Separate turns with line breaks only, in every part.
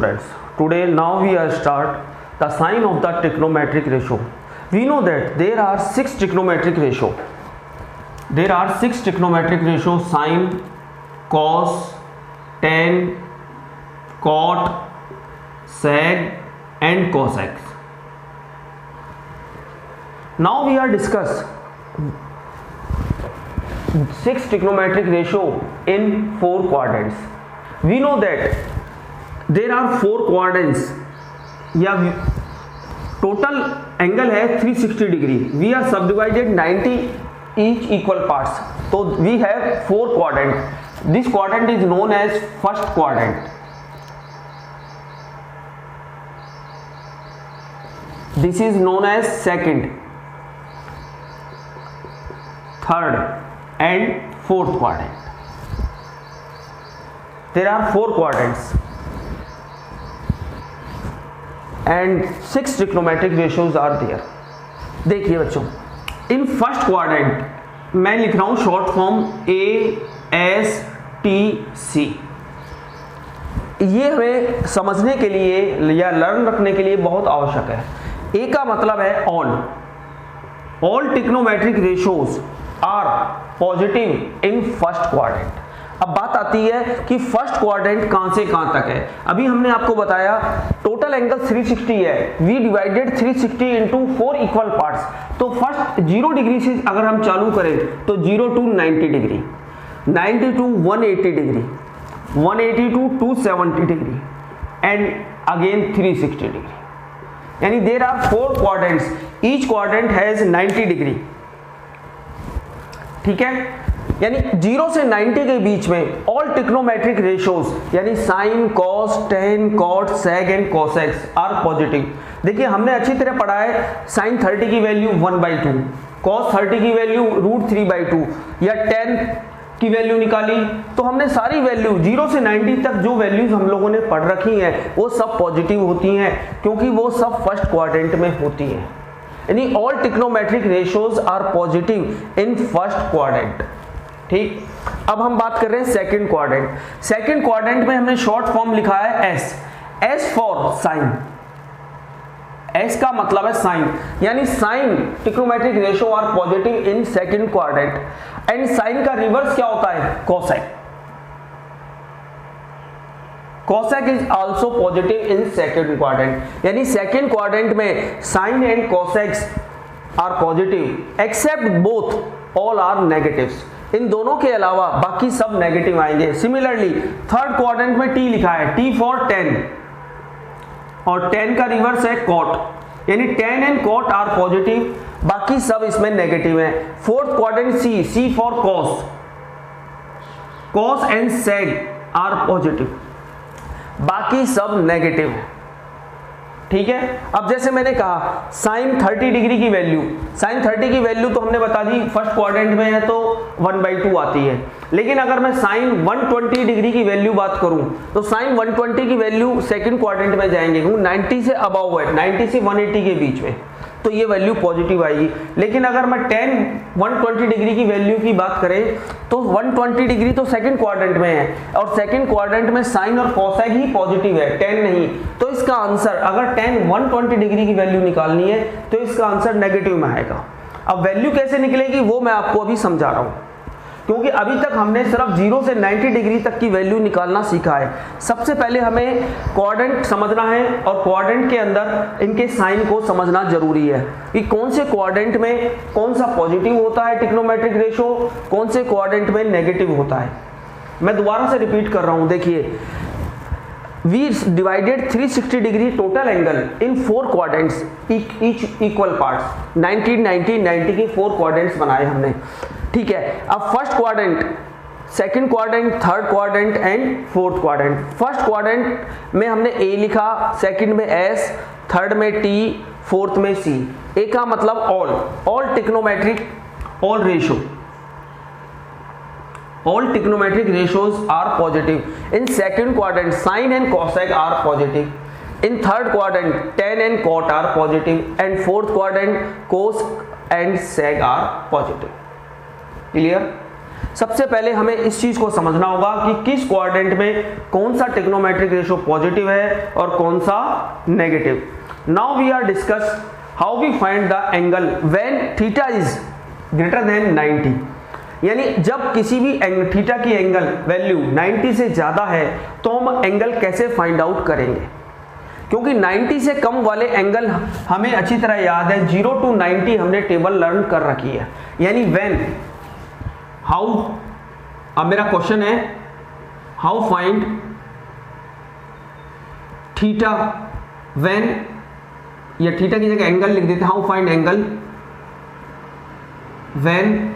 Friends, today now we are start the sign of the trigonometric ratio. We know that there are six trigonometric ratio. There are six trigonometric ratio: sine, cos, tan, cot, sec and cosec. Now we are discuss six trigonometric ratio in four quadrants. We know that there are four quadrants या total angle है 360 degree. We are subdivided 90 each equal parts. So we have four quadrant. This quadrant is known as first quadrant. This is known as second, third and fourth quadrant. There are four quadrants and six trigonometric ratios are there. देखिए बच्चों, इन first quadrant मैं लिख रहा हूं short form ASTC. ये हमें समझने के लिए या लर्न रखने के लिए बहुत आवश्यक है. ए का मतलब है all trigonometric ratios are positive in first quadrant. अब बात आती है कि फर्स्ट क्वाड्रेंट कहां से कहां तक है. अभी हमने आपको बताया टोटल एंगल 360 है. We divided 360 into 4 equal parts. तो फर्स्ट 0 डिग्री से अगर हम चालू करें तो 0 to 90 degree, 90 to 180 degree, 180 to 270 degree and again 360 degree. यानी there are four quadrants, each quadrant has 90 degree. ठीक है, यानी 0 से 90 के बीच में ऑल ट्रिग्नोमेट्रिक रेशियोज यानी sine, cos, tan, cot, sec and cosecs are positive. देखिए हमने अच्छी तरह पढ़ा है साइन 30 की वैल्यू 1/2, कॉस 30 की वैल्यू √3/2 या टेन की वैल्यू निकाली. तो हमने सारी वैल्यू 0 से 90 तक जो वैल्यूज हम लोगों ने पढ़ रखी हैं वो सब पॉजिटिव होती हैं क्योंकि वो सब फर्स्ट क्वाड्रेंट में होती हैं. यानी all trigonometric ratios are positive in first quadrant. ठीक, अब हम बात कर रहे हैं सेकंड क्वाड्रेंट. सेकंड क्वाड्रेंट में हमने शॉर्ट फॉर्म लिखा है एस फॉर साइन. एस का मतलब है साइन, यानी sine trigonometric ratio are positive in second quadrant. And sine का रिवर्स क्या होता है? Cosec. Cosec is also positive in second quadrant. यानी सेकंड क्वाड्रेंट में sine and cosecs are positive except both all are negatives. इन दोनों के अलावा बाकी सब नेगेटिव आएंगे. सिमिलरली थर्ड क्वाड्रेंट में टी लिखा है, टी फॉर टेन, और टेन का रिवर्स है कॉट. यानी tan and cot are positive, बाकी सब इसमें नेगेटिव है. Fourth quadrant C for cos, cos and sec are positive, बाकी सब नेगेटिव है. ठीक है, अब जैसे मैंने कहा साइन 30 डिग्री की वैल्यू, साइन 30 की वैल्यू तो हमने बता दी फर्स्ट क्वाड्रेंट में है तो 1/2 आती है. लेकिन अगर मैं साइन 120 डिग्री की वैल्यू बात करूं तो साइन 120 की वैल्यू सेकंड क्वाड्रेंट में जाएंगे क्योंकि 90 से अबव है, 90 से 180 के बीच में, तो ये वैल्यू पॉजिटिव आएगी. लेकिन अगर मैं 120 डिग्री की वैल्यू की बात करें तो 120 डिग्री तो सेकंड क्वाड्रेंट में है और सेकंड क्वाड्रेंट में साइन और कोसेक ही पॉजिटिव है, 10 नहीं. तो इसका आंसर अगर 120 डिग्री की वैल्यू निकालनी है तो इसका आंसर नेगेटिव में आएगा. अब वैल्यू कैसे निकलेगी वो मैं आपको अभी समझा रहा हूं क्योंकि अभी तक हमने सिर्फ 0 से 90 डिग्री तक की वैल्यू निकालना सीखा है. सबसे पहले हमें क्वाड्रेंट समझना है और क्वाड्रेंट के अंदर इनके साइन को समझना जरूरी है कि कौन से क्वाड्रेंट में कौन सा पॉजिटिव होता है ट्रिग्नोमेट्रिक रेशियो, कौन से क्वाड्रेंट में नेगेटिव होता है. मैं दोबारा से रिपीट कर रहा हूं. देखिए we divided 360 degree total angle in four quadrants each equal parts. 90 90 90 के फोर क्वाड्रेंट्स बनाए हमने. ठीक है, अब first quadrant, second quadrant, third quadrant and fourth quadrant. First quadrant में हमने ए लिखा, सेकंड में एस, थर्ड में टी, फोर्थ में सी. ए का मतलब all trigonometric, all ratio, all trigonometric ratios are positive. In second quadrant sine and cosec are positive. In third quadrant tan and cot are positive and fourth quadrant cos and sec are positive. Clear? सबसे पहले हमें इस चीज को समझना होगा कि किस क्वाड्रेंट में कौन सा ट्रिग्नोमेट्रिक रेशियो पॉजिटिव है और कौन सा negative. Now we are discuss how we find the angle when theta is greater than 90। यानी जब किसी भी थीटा की एंगल वैल्यू 90 से ज्यादा है तो हम एंगल कैसे फाइंड आउट करेंगे, क्योंकि 90 से कम वाले एंगल हमें अच्छी तरह याद है, 0 to 90 हमने टेबल लर्न कर रखी है। यानी व्हेन हाउ, अब मेरा क्वेश्चन है हाउ फाइंड थीटा व्हेन, या थीटा की जगह एंगल लिख देते हैं, how find angle when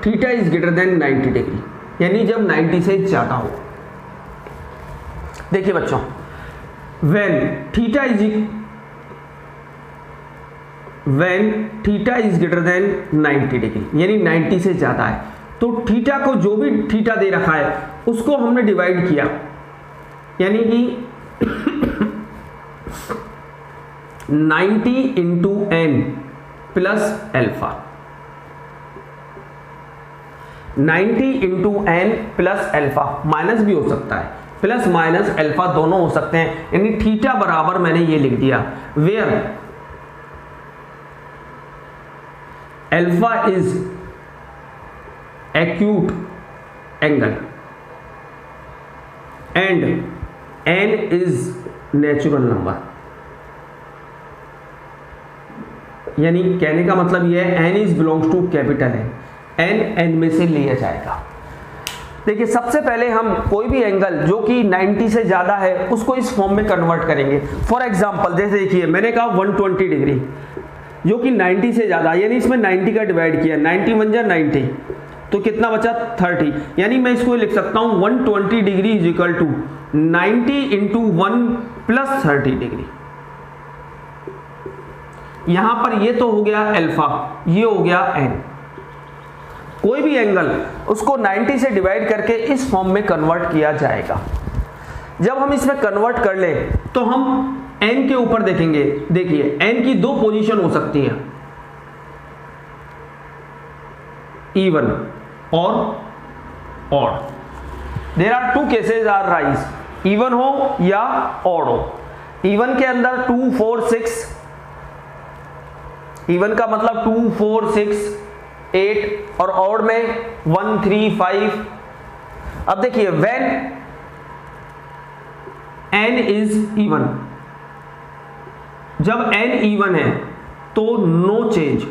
theta is greater than 90 degree, यानी जब 90 से ज्यादा हो। देखिए बच्चों, when theta is greater than 90 degree, यानी 90 से ज्यादा है, तो थीटा को जो भी थीटा दे रखा है उसको हमने डिवाइड किया, यानी कि 90 into n plus alpha, 90 into n plus alpha, minus भी हो सकता है, प्लस माइनस एल्फा दोनों हो सकते हैं, यानी थीटा बराबर मैंने ये लिख दिया where alpha is acute angle and n is natural number. यानी कहने का मतलब यह है n is belongs to capital N में से लिया जाएगा। देखिए सबसे पहले हम कोई भी एंगल जो कि 90 से ज्यादा है उसको इस फॉर्म में कन्वर्ट करेंगे। फॉर एग्जांपल जैसे देखिए मैंने कहा 120 डिग्री जो कि 90 से ज्यादा, यानी इसमें 90 का डिवाइड किया, 90 बन जा 90, तो कितना बचा 30, यानी मैं इसको लिख सकता हूं 120 degree is equal to 90 into 1 plus 30 degree. यहां पर ये तो हो गया अल्फा, ये हो गया एन। कोई भी एंगल उसको 90 से डिवाइड करके इस फॉर्म में कन्वर्ट किया जाएगा। जब हम इसमें कन्वर्ट कर ले तो हम n के ऊपर देखेंगे। देखिए n की दो पोजीशन हो सकती है, इवन और odd. There are two cases arise, even हो या ऑड हो। इवन के अंदर 2 4 6, इवन का मतलब 2 4 6 8, और ऑड में 1 3 5। अब देखिए व्हेन n इज इवन, जब n इवन है तो नो चेंज,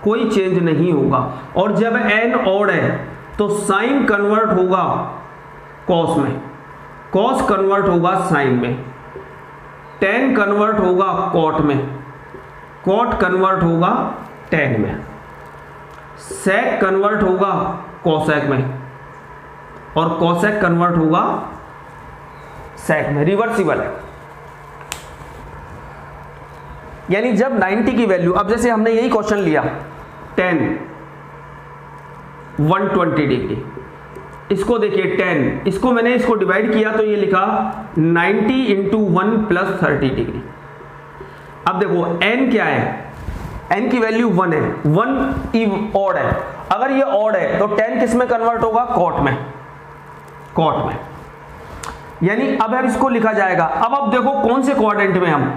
कोई चेंज नहीं होगा, और जब n ऑड है तो साइन कन्वर्ट होगा कॉस में, कॉस कन्वर्ट होगा साइन में, टेन कन्वर्ट होगा कॉट में, कॉट कन्वर्ट होगा टेन में, सेक कन्वर्ट होगा कोसेक में, और कोसेक कन्वर्ट होगा सेक में। रिवर्सिबल है। यानी जब 90 की वैल्यू, अब जैसे हमने यही क्वेश्चन लिया 10 120 डिग्री, इसको देखिए 10, इसको मैंने इसको डिवाइड किया तो ये लिखा 90 इंटू 1 प्लस 30 डिग्री। अब देखो n क्या है, n की वैल्यू 1 है, 1 ऑड है, अगर ये ऑड है तो 10 किस में कन्वर्ट होगा, कॉट में, कॉट में। यानी अब इसको लिखा जाएगा। अब देखो कौन से क्वाड्रेंट में हम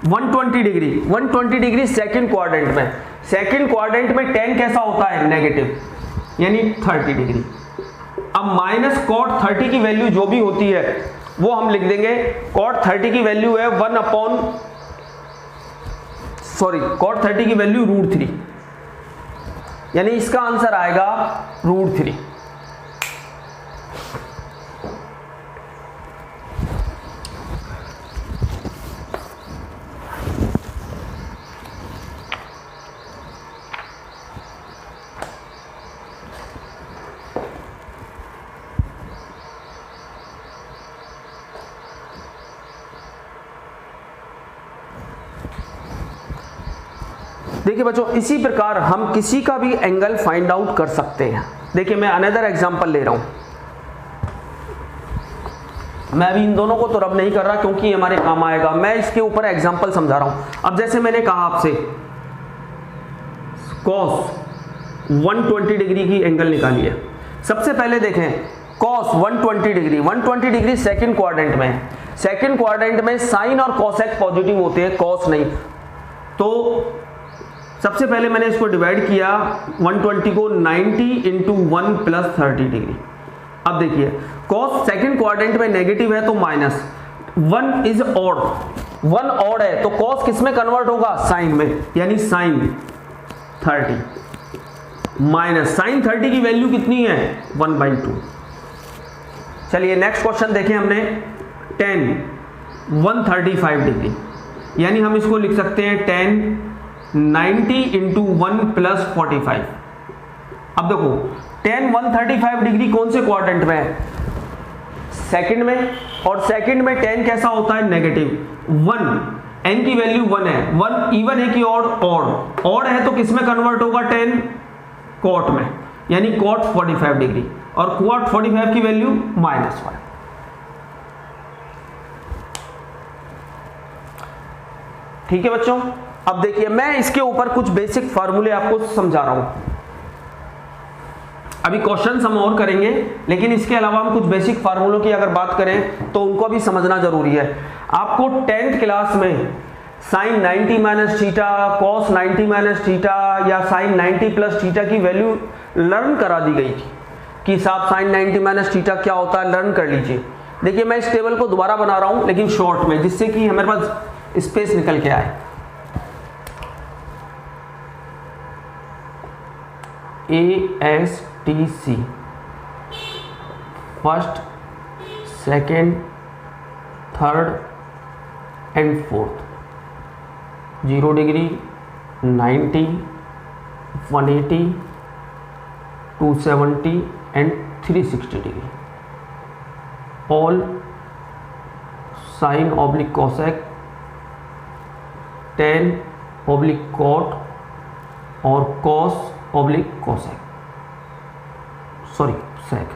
120 डिग्री, 120 डिग्री सेकंड क्वाड्रेंट में, सेकंड क्वाड्रेंट में 10 कैसा होता है, नेगेटिव, यानी 30 डिग्री। अब माइनस कॉट 30 की वैल्यू जो भी होती है वो हम लिख देंगे, कॉट 30 की वैल्यू है कॉट 30 की वैल्यू √3, यानी इसका आंसर आएगा √3। देखिए बच्चों, इसी प्रकार हम किसी का भी एंगल फाइंड आउट कर सकते हैं। देखिए मैं अनदर एग्जांपल ले रहा हूं, मैं अभी इन दोनों को तो रब नहीं कर रहा क्योंकि हमारे काम आएगा, मैं इसके ऊपर एग्जांपल समझा रहा हूं। अब जैसे मैंने कहा आपसे cos 120 डिग्री की एंगल निकाली है। सबसे पहले देखें cos 120 degree, 120 degree second quadrant में है। सेकंड क्वाड्रेंट में साइन और कोसेक पॉजिटिव होते हैं, cos नहीं। तो सबसे पहले मैंने इसको डिवाइड किया 120 को 90 इंटू 1 प्लस 30 डिग्री। अब देखिए cos सेकंड क्वाड्रेंट में नेगेटिव है तो माइनस, 1 इज ऑड, 1 ऑड है तो cos किस में कन्वर्ट होगा, साइन में, यानी साइन 30 माइनस साइन 30 की वैल्यू कितनी है 1/2। चलिए नेक्स्ट क्वेश्चन देखें हमने, tan 135 डिग्री, यानी हम इसको लिख सकते हैं tan 90 इंटू 1 प्लस 45। अब देखो tan 135 डिग्री कौन से क्वाड्रेंट में है, सेकंड में, और सेकंड में tan कैसा होता है, नेगेटिव 1, n की वैल्यू 1 है, 1 इवन है कि ऑड, ऑड है तो किस में कन्वर्ट होगा, tan cot में, यानी cot 45 डिग्री, और cot 45 की वैल्यू -1। ठीक है बच्चों, अब देखिए मैं इसके ऊपर कुछ बेसिक फार्मूले आपको समझा रहा हूं। अभी क्वेश्चन हम और करेंगे, लेकिन इसके अलावा हम कुछ बेसिक फार्मूलों की अगर बात करें तो उनको भी समझना जरूरी है। आपको 10th क्लास में sine 90 minus theta, cos 90 minus theta या साइन 90 प्लस थीटा की वैल्यू लर्न करा दी गई थी कि साहब साइन 90 माइनस थीटा क्या होता है, लर्न कर लीजिए। देखिए मैं इस टेबल को दोबारा बना रहा हूं लेकिन शॉर्ट में, जिससे कि हमारे पास स्पेस निकल के आए। ASTC first, second, third and fourth, 0 degree, 90, 180, 270 and 360 degree, all sine oblique cosec, tan oblique cot और cos oblique cosec, sorry sec,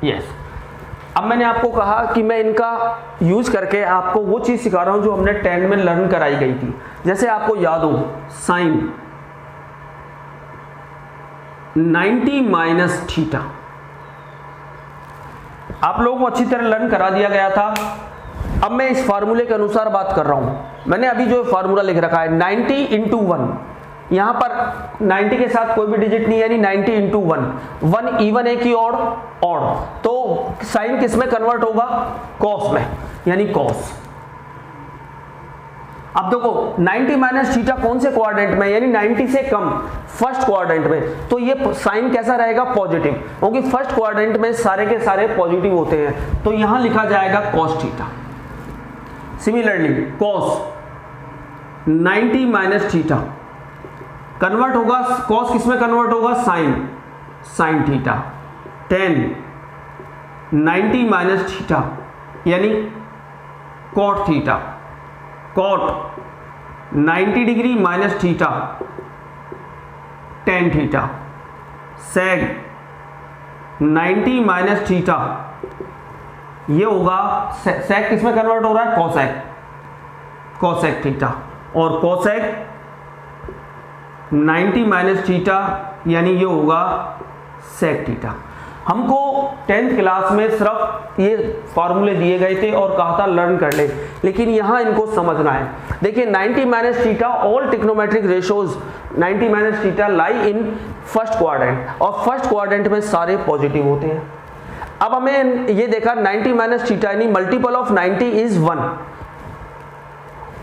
yes. अब मैंने आपको कहा कि मैं इनका यूज करके आपको वो चीज सिखा रहा हूं जो हमने 10 में लर्न कराई गई थी। जैसे आपको याद हो साइन 90 माइनस थीटा, आप लोगों को अच्छी तरह लर्न करा दिया गया था। अब मैं इस फार्मूले के अनुसार बात कर रहा हूं। मैंने अभी जो फार्मूला लिख रखा है 90 इंटू 1, यहां पर 90 के साथ कोई भी डिजिट नहीं है, यानी 90 इंटू 1 इवन है कि ऑड, तो साइन किस में कन्वर्ट होगा, कॉस में, यानी कॉस। अब देखो 90 माइनस थीटा कौन से क्वाड्रेंट में, यानी 90 से कम फर्स्ट क्वाड्रेंट में, तो ये साइन कैसा रहेगा, पॉजिटिव, क्योंकि फर्स्ट क्वाड्रेंट में सारे के सारे पॉजिटिव होते हैं, तो यहां लिखा जाएगा cos theta. Similarly cos 90 minus theta convert होगा, कॉस किस में कन्वर्ट होगा, sine theta, tan 90 minus theta यानी cot theta, cot 90 degree minus theta tan theta, sec 90 minus theta, ये होगा सेक किस में कन्वर्ट हो रहा है, कोसेक थीटा, और कोसेक 90 माइनस थीटा यानी ये होगा सेक थीटा। हमको 10th क्लास में सिर्फ ये फार्मूले दिए गए थे और कहा था लर्न कर ले, लेकिन यहां इनको समझना है। देखिए 90 minus theta, all trigonometric ratios 90 minus theta lie इन फर्स्ट क्वाड्रेंट, और फर्स्ट क्वाड्रेंट में सारे पॉजिटिव होते हैं। अब हमें ये देखा 90 माइनस थीटा यानी मल्टीपल ऑफ 90 इज 1,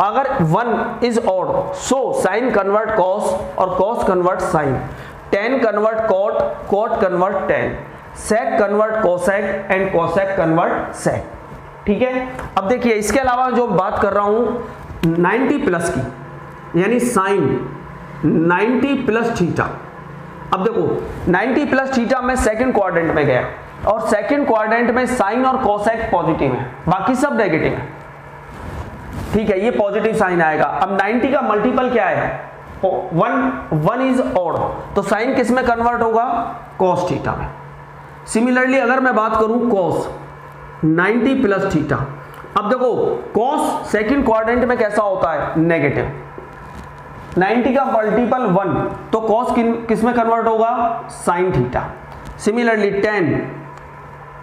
अगर 1 is odd, so sine convert cos और cos convert sine, tan convert cot, cot convert tan, sec convert cosec and cosec convert sec. ठीक है, अब देखिए इसके अलावा जो बात कर रहा हूं 90 प्लस की, यानी साइन 90 प्लस थीटा। अब देखो 90 प्लस थीटा में सेकंड क्वाड्रेंट में गया, और सेकंड क्वाड्रेंट में साइन और कोसेक पॉजिटिव है, बाकी सब नेगेटिव है। ठीक है, ये पॉजिटिव साइन आएगा। अब 90 का मल्टीपल क्या है, 1 इज ऑड, तो साइन किस में कन्वर्ट होगा, कॉस थीटा में। सिमिलरली अगर मैं बात करूं कॉस 90 प्लस थीटा, अब देखो कॉस सेकंड क्वाड्रेंट में कैसा होता है, नेगेटिव, 90 का मल्टीपल 1 तो कॉस किस में कन्वर्ट होगा, sine theta. Similarly 10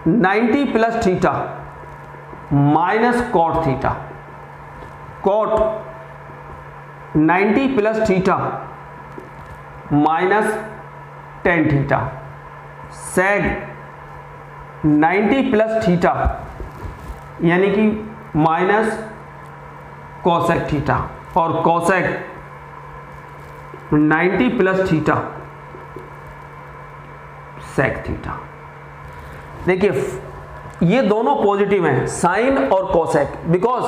90 plus theta minus cot theta, cot 90 plus theta minus tan theta, sec 90 plus theta यानी कि माइनस कोसेक थीटा, और cosec 90 plus theta sec theta. देखिए ये दोनों पॉजिटिव हैं, साइन और cosec, because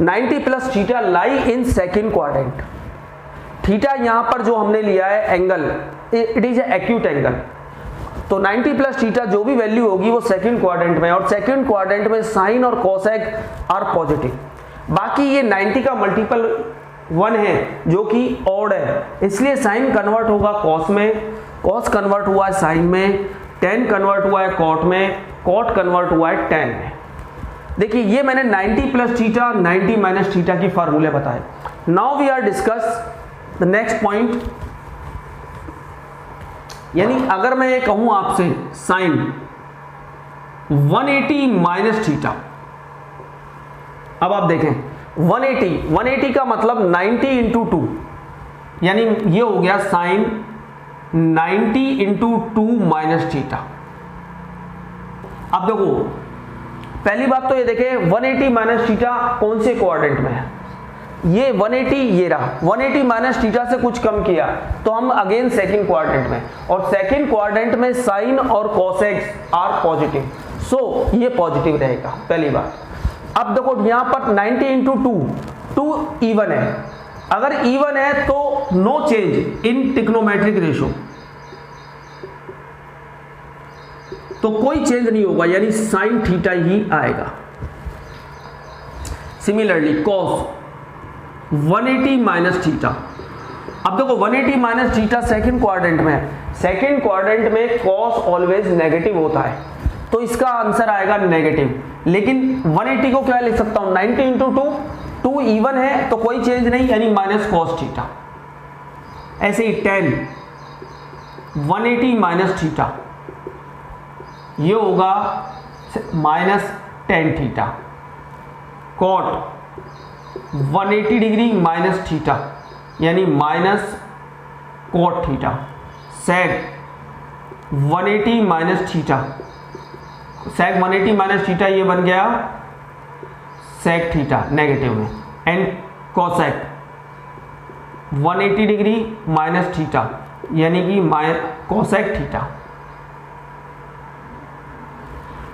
90 plus theta lie in second quadrant. Theta यहां पर जो हमने लिया है angle, it is acute angle, तो 90 प्लस थीटा जो भी वैल्यू होगी वो सेकंड क्वाड्रेंट में, और सेकंड क्वाड्रेंट में साइन और कोसेक आर पॉजिटिव। बाकी ये 90 का मल्टीपल 1 है जो कि ऑड है, इसलिए साइन कन्वर्ट होगा कॉस में, कॉस कन्वर्ट हुआ है साइन में, टेन कन्वर्ट हुआ है कॉट में, कॉट कन्वर्ट हुआ है टेन में। देखिए ये मैंने 90 प्लस थीटा 90 माइनस थीटा की फार्मूले बताए। Now we are discuss the next point, यानी अगर मैं ये कहूं आपसे साइन 180 माइनस थीटा, अब आप देखें 180 का मतलब 90 इंटू 2, यानी ये हो गया साइन 90 इंटू 2 माइनस थीटा। अब देखो पहली बात तो ये देखें 180 माइनस थीटा कौन से क्वाड्रेंट में है, ये 180 ये रहा, 180 माइनस थीटा से कुछ कम किया तो हम अगेन सेकंड क्वाड्रेंट में, और सेकंड क्वाड्रेंट में साइन और कोसेक आर पॉजिटिव, सो ये पॉजिटिव रहेगा पहली बात। अब देखो यहां पर 90 इंटू 2 इवन है, अगर इवन है तो no change in trigonometric ratio, तो कोई चेंज नहीं होगा, यानी साइन थीटा ही आएगा। सिमिलरली कॉस 180 माइनस थीटा, अब देखो 180 माइनस थीटा सेकंड क्वाड्रेंट में है, सेकंड क्वाड्रेंट में कॉस ऑलवेज नेगेटिव होता है, तो इसका आंसर आएगा नेगेटिव। लेकिन 180 को क्या लिख सकता हूं, 90 इंटू 2 इवन है तो कोई चेंज नहीं, यानी माइनस कॉस थीटा। ऐसे ही 10 180 माइनस थीटा ये होगा minus tan theta, cot 180 degree minus theta यानी minus cot theta, sec 180 minus theta, sec 180 minus theta ये बन गया सेक थीटा नेगेटिव में, and cosec 180 degree minus theta यानी कि कोसेक थीटा।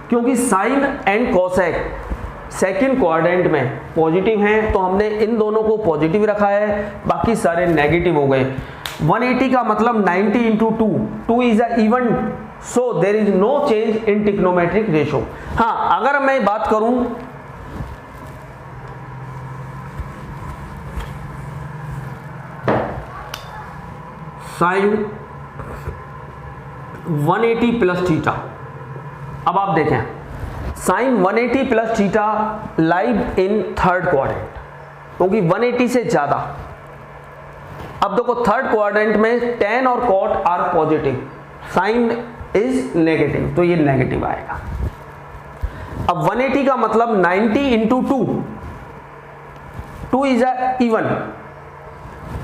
क्योंकि sine and cosec second quadrant में positive हैं तो हमने इन दोनों को पॉजिटिव रखा है, बाकी सारे नेगेटिव हो गए। 180 का मतलब 90 into 2 is a even, so there is no change in trigonometric ratio. हाँ अगर मैं बात करूं साइन 180 प्लस थीटा, अब आप देखें sine 180 plus theta live in third quadrant, क्योंकि 180 से ज्यादा। अब देखो थर्ड क्वाड्रेंट में टेन और cot are positive, sine is negative, तो ये नेगेटिव आएगा। अब 180 का मतलब 90 इंटू 2 इज अ इवन,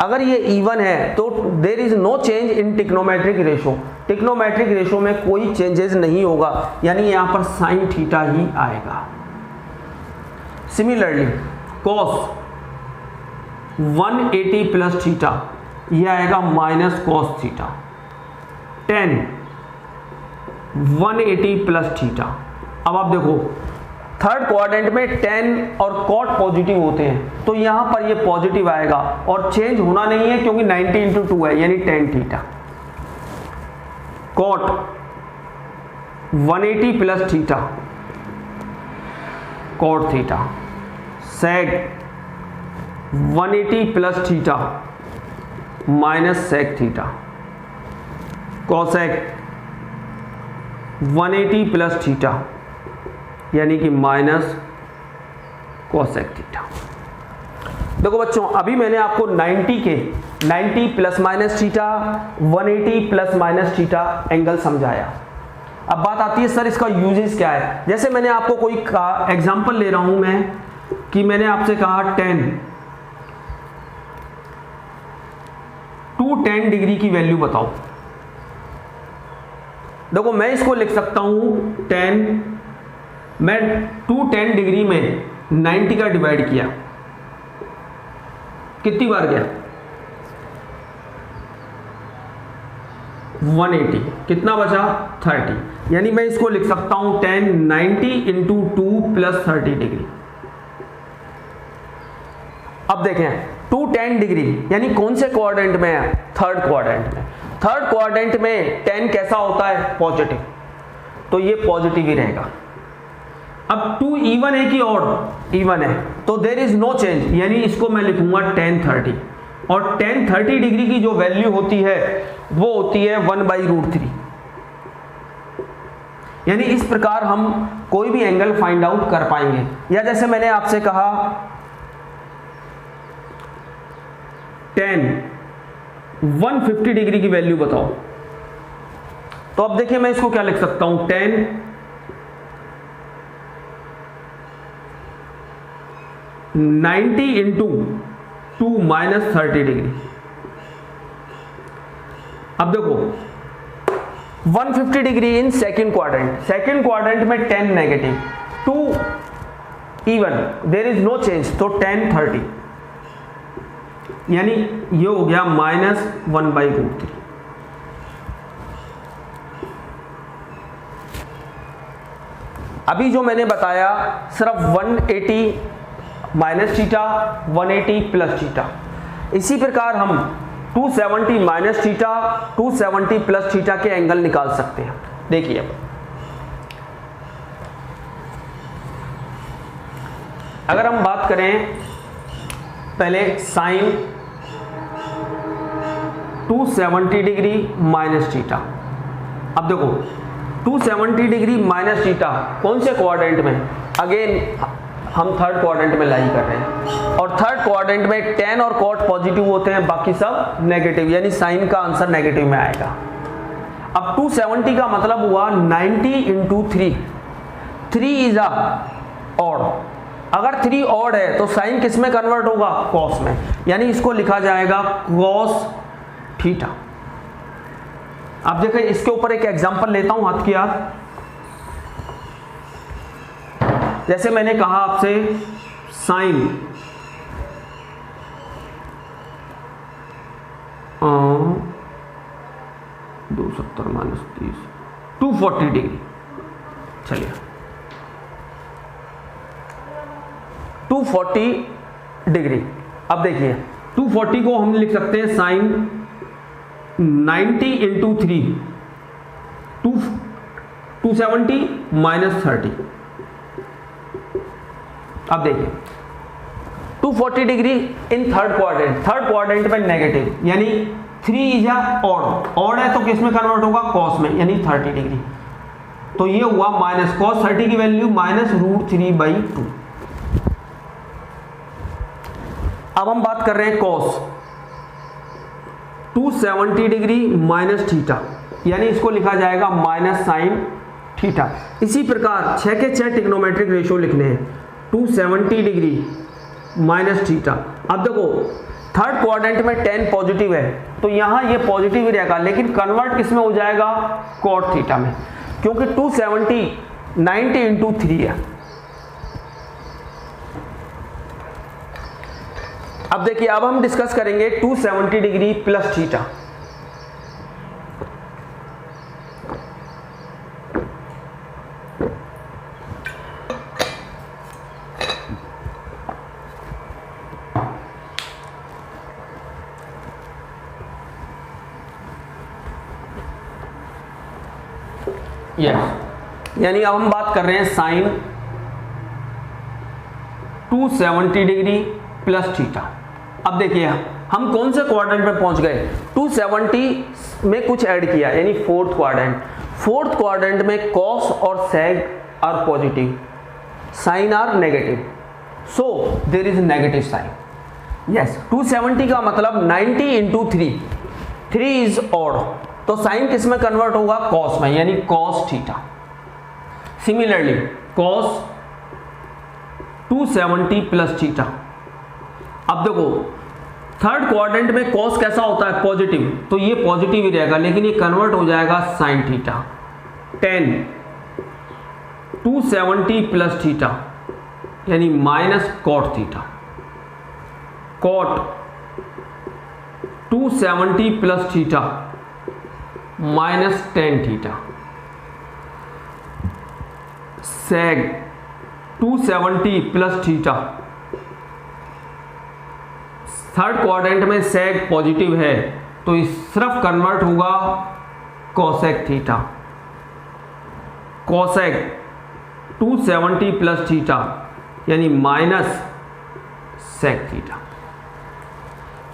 अगर ये इवन है तो there is no change in trigonometric ratio, trigonometric ratio में कोई चेंजेस नहीं होगा, यानी यहां पर साइन थीटा ही आएगा। सिमिलरली कॉस 180 प्लस थीटा ये आएगा minus cos theta, 10 180 plus theta. अब आप देखो थर्ड क्वाड्रेंट में 10 और कॉट पॉजिटिव होते हैं तो यहां पर ये पॉजिटिव आएगा और चेंज होना नहीं है क्योंकि 90 इंटू 2 है यानी 10 theta. Cot 180 plus theta cot theta, sec 180 plus theta minus sec theta, cosec 180 plus theta यानी कि माइनस कोसेक थीटा। देखो बच्चों अभी मैंने आपको 90 के 90 plus minus theta, 180 plus minus theta angle समझाया। अब बात आती है सर इसका यूजेस क्या है। जैसे मैंने आपको कोई एग्जांपल ले रहा हूं मैं कि मैंने आपसे कहा 10 डिग्री की वैल्यू बताओ। देखो मैं इसको लिख सकता हूं 10, मैं 10 डिग्री में 90 का डिवाइड किया, कितनी बार गया 180, कितना बचा 30, यानी मैं इसको लिख सकता हूं 10 90 इंटू 2 प्लस 30 डिग्री। अब देखें 10 डिग्री यानी कौन से क्वाड्रेंट में है, थर्ड क्वाड्रेंट में। थर्ड क्वाड्रेंट में 10 कैसा होता है, पॉजिटिव, तो ये पॉजिटिव ही रहेगा। अब 2 इवन है कि ऑड, इवन है, तो देयर इज नो चेंज, यानी इसको मैं लिखूंगा 10 30, और 10 30 डिग्री की जो वैल्यू होती है वो होती है 1/√3। यानी इस प्रकार हम कोई भी एंगल फाइंड आउट कर पाएंगे। या जैसे मैंने आपसे कहा 10 150 डिग्री की वैल्यू बताओ, तो अब देखिए मैं इसको क्या लिख सकता हूं 10 90 इंटू 2 माइनस 30 डिग्री। अब देखो 150 degree in second quadrant, second quadrant में 10 negative, 2 even, there is no change, तो 10 30, यानी ये हो गया -1/√3। अभी जो मैंने बताया सिर्फ 180 माइनस थीटा, 180 प्लस थीटा, इसी प्रकार हम 270 माइनस थीटा, 270 प्लस थीटा के एंगल निकाल सकते हैं। देखिए अगर हम बात करें पहले साइन 270 डिग्री माइनस थीटा। अब देखो 270 डिग्री माइनस थीटा कौन से क्वाड्रेंट में, अगेन हम थर्ड क्वाड्रेंट में लाई कर रहे हैं, और थर्ड क्वाड्रेंट में tan और cot पॉजिटिव होते हैं, बाकी सब नेगेटिव, यानी साइन का आंसर नेगेटिव में आएगा। अब 270 का मतलब हुआ 90 इंटू 3, 3 इज अ ऑड, अगर 3 ऑड है तो साइन किस में कन्वर्ट होगा, कॉस में, यानी इसको लिखा जाएगा कॉस थीटा। अब देखिए इसके ऊपर एक एग्जांपल लेता हूं हाथ की हाथ। जैसे मैंने कहा आपसे साइन 270 माइनस 30 240 डिग्री, चलिए 240 डिग्री। अब देखिए 240 को हम लिख सकते हैं साइन 90 इंटू 3 270 माइनस 30। अब देखिए 240 degree in third quadrant, third quadrant में नेगेटिव, यानी 3 इज ऑड, ऑड है तो किस में कन्वर्ट होगा, कॉस में, यानी 30 डिग्री, तो ये हुआ माइनस कॉस 30 की वैल्यू -√3/2। अब हम बात कर रहे हैं कॉस 270 डिग्री माइनस थीटा, यानी इसको लिखा जाएगा माइनस साइन थीटा। इसी प्रकार 6 के 6 ट्रिग्नोमेट्रिक रेशियो लिखने हैं, 270 डिग्री माइनस थीटा। अब देखो थर्ड क्वाड्रेंट में 10 पॉजिटिव है, तो यहां ये पॉजिटिव ही रहेगा, लेकिन कन्वर्ट किस में हो जाएगा, कॉट थीटा में, क्योंकि 270 90 इंटू 3 है। अब देखिए अब हम डिस्कस करेंगे 270 डिग्री प्लस थीटा। यानी अब हम बात कर रहे हैं साइन 270 डिग्री प्लस थीटा। अब देखिए हम कौन से क्वाड्रेंट में पहुंच गए, 270 में कुछ ऐड किया, यानी फोर्थ क्वाड्रेंट। फोर्थ क्वाड्रेंट में कॉस और sec are positive, sine are negative, so there is negative sine. Yes 270 का मतलब 90 इंटू 3, 3 इज ऑड, तो साइन किस में कन्वर्ट होगा, कॉस में, यानी cos theta. Similarly cos 270 plus theta. अब देखो थर्ड क्वाड्रेंट में कॉस कैसा होता है, पॉजिटिव, तो ये पॉजिटिव ही रहेगा, लेकिन ये कन्वर्ट हो जाएगा साइन थीटा। 10 270 प्लस थीटा यानी minus cot theta. Cot 270 plus theta minus 10 theta. Sec 270 plus theta, third quadrant में सेग पॉजिटिव है तो इस सिर्फ कन्वर्ट होगा cosec theta. Cosec 270 plus theta यानी माइनस सेक थीटा।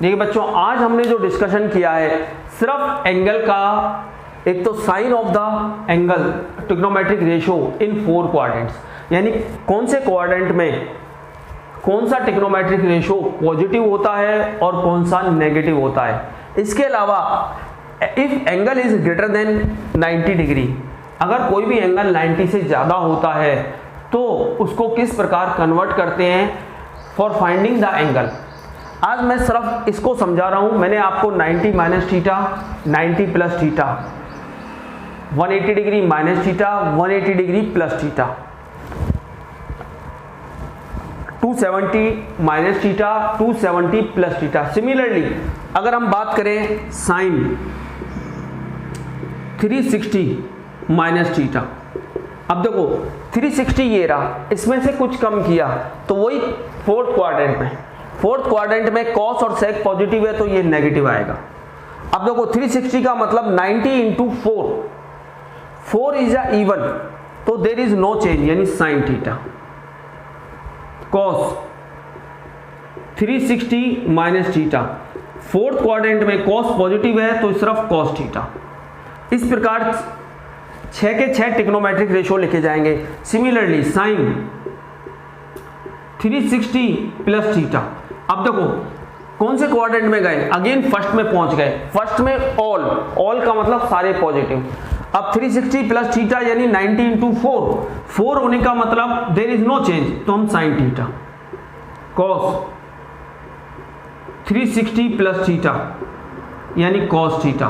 देखिए बच्चों, आज हमने जो डिस्कशन किया है सिर्फ एंगल का, एक तो sign of the angle trigonometric ratio in 4 quadrants, यानी कौन से क्वाड्रेंट में कौन सा ट्रिग्नोमेट्रिक रेशियो पॉजिटिव होता है और कौन सा नेगेटिव होता है। इसके अलावा if angle is greater than 90 degree, अगर कोई भी एंगल 90 से ज़्यादा होता है तो उसको किस प्रकार कन्वर्ट करते हैं फॉर फाइंडिंग द एंगल। आज मैं सिर्फ इसको समझा रहा हूं। मैंने आपको 90 minus theta, 90 plus theta, 180 degree minus theta, 180 degree plus theta, 270 minus theta, 270 plus theta. Similarly अगर हम बात करें साइन 360 माइनस थीटा, अब देखो 360 ये रहा, इसमें से कुछ कम किया तो वही फोर्थ क्वाड्रेंट में, फोर्थ क्वाड्रेंट में कॉस और सेक पॉजिटिव है तो ये नेगेटिव आएगा। अब देखो 360 का मतलब 90 इंटू 4, 4 इज अ इवन, तो देर इज नो चेंज यानी sign theta. Cos 360 minus theta, fourth quadrant में कॉस पॉजिटिव है तो सिर्फ कॉस थीटा। इस प्रकार 6 के 6 ट्रिग्नोमेट्रिक रेशियो लिखे जाएंगे। सिमिलरली साइन 360 प्लस थीटा, अब देखो कौन से क्वाड्रेंट में गए, अगेन फर्स्ट में पहुंच गए, फर्स्ट में ऑल का मतलब सारे पॉजिटिव। अब 360 प्लस थीटा यानी 90 इंटू 4 होने का मतलब देर इज नो चेंज, तो हम sine theta. Cos 360 plus theta यानी cos theta.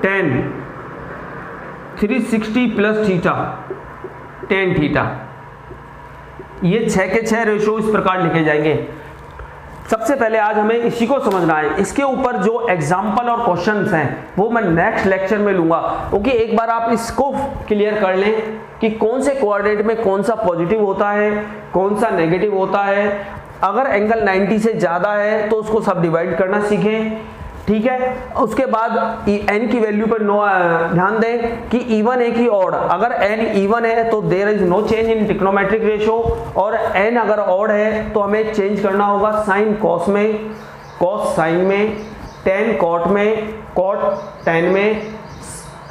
10 360 plus theta, tan theta. ये 6 के 6 रेशियो इस प्रकार लिखे जाएंगे। सबसे पहले आज हमें इसी को समझना है। इसके ऊपर जो एग्जाम्पल और क्वेश्चंस हैं वो मैं नेक्स्ट लेक्चर में लूंगा, क्योंकि एक बार आप इसको क्लियर कर लें कि कौन से क्वाड्रेंट में कौन सा पॉजिटिव होता है, कौन सा नेगेटिव होता है। अगर एंगल 90 से ज़्यादा है तो उसको सब डिवाइड करना सीखें, ठीक है। उसके बाद n की वैल्यू पर ध्यान दें कि इवन है कि ऑड। अगर n इवन है तो there is no change in trigonometric ratio, और n अगर ऑड है तो हमें चेंज करना होगा साइन कॉस में, कॉस साइन में, tan कॉट में, कॉट tan में,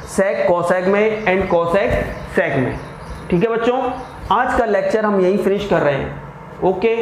सेक कॉसेक में एंड कॉसेक सेक में। ठीक है बच्चों, आज का लेक्चर हम यहीं फिनिश कर रहे हैं। ओके।